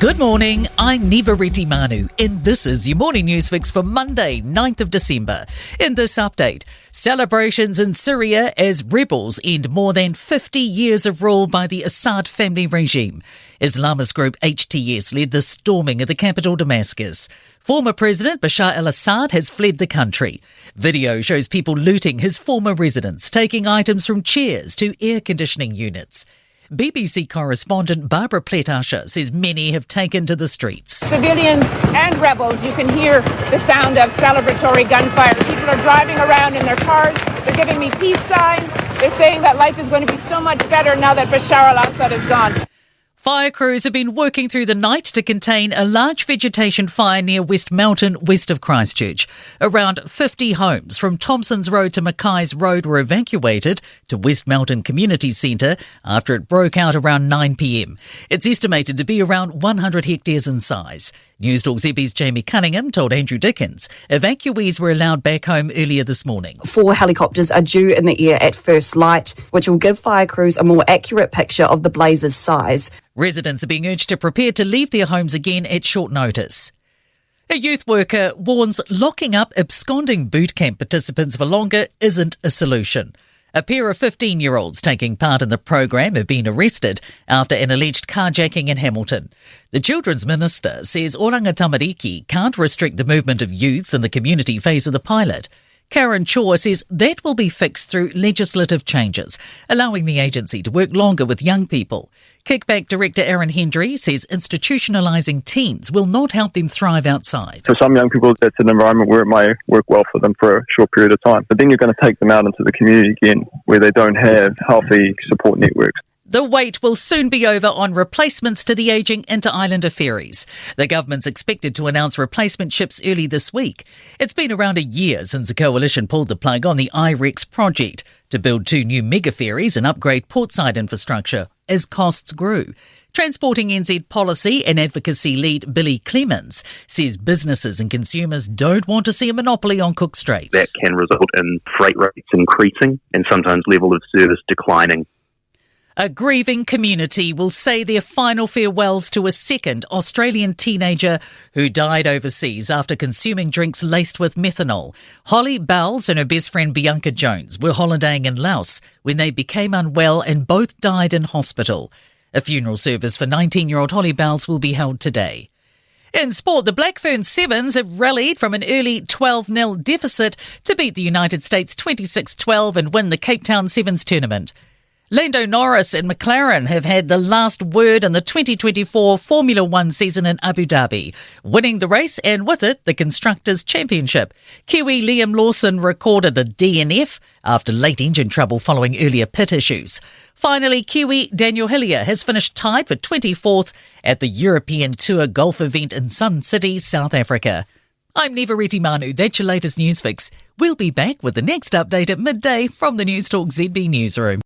Good morning, I'm Nivariti Manu, and this is your morning news fix for Monday, 9th of December. In this update, celebrations in Syria as rebels end more than 50 years of rule by the Assad family regime. Islamist group HTS led the storming of the capital Damascus. Former President Bashar al-Assad has fled the country. Video shows people looting his former residence, taking items from chairs to air conditioning units. BBC correspondent Barbara Pletasha says many have taken to the streets. Civilians and rebels, you can hear the sound of celebratory gunfire. People are driving around in their cars. They're giving me peace signs. They're saying that life is going to be so much better now that Bashar al-Assad is gone. Fire crews have been working through the night to contain a large vegetation fire near West Melton, west of Christchurch. Around 50 homes from Thompson's Road to Mackay's Road were evacuated to West Melton Community Centre after it broke out around 9 p.m. It's estimated to be around 100 hectares in size. Newstalk ZB's Jamie Cunningham told Andrew Dickens evacuees were allowed back home earlier this morning. 4 helicopters are due in the air at first light, which will give fire crews a more accurate picture of the blaze's size. Residents are being urged to prepare to leave their homes again at short notice. A youth worker warns locking up absconding boot camp participants for longer isn't a solution. A pair of 15-year-olds taking part in the program have been arrested after an alleged carjacking in Hamilton. The Children's Minister says Oranga Tamariki can't restrict the movement of youths in the community phase of the pilot. Karen Chaw says that will be fixed through legislative changes, allowing the agency to work longer with young people. Kickback Director Aaron Hendry says institutionalising teens will not help them thrive outside. For some young people, that's an environment where it might work well for them for a short period of time. But then you're going to take them out into the community again, where they don't have healthy support networks. The wait will soon be over on replacements to the ageing inter-islander ferries. The government's expected to announce replacement ships early this week. It's been around a year since the coalition pulled the plug on the IREX project to build 2 new mega ferries and upgrade portside infrastructure as costs grew. Transporting NZ policy and advocacy lead Billy Clemens says businesses and consumers don't want to see a monopoly on Cook Strait. That can result in freight rates increasing and sometimes level of service declining. A grieving community will say their final farewells to a second Australian teenager who died overseas after consuming drinks laced with methanol. Holly Bowles and her best friend Bianca Jones were holidaying in Laos when they became unwell and both died in hospital. A funeral service for 19-year-old Holly Bowles will be held today. In sport, the Black Ferns Sevens have rallied from an early 12-0 deficit to beat the United States 26-12 and win the Cape Town Sevens tournament. Lando Norris and McLaren have had the last word in the 2024 Formula One season in Abu Dhabi, winning the race and with it the Constructors' Championship. Kiwi Liam Lawson recorded the DNF after late engine trouble following earlier pit issues. Finally, Kiwi Daniel Hillier has finished tied for 24th at the European Tour golf event in Sun City, South Africa. I'm Nivariti Manu, that's your latest news fix. We'll be back with the next update at midday from the Newstalk ZB newsroom.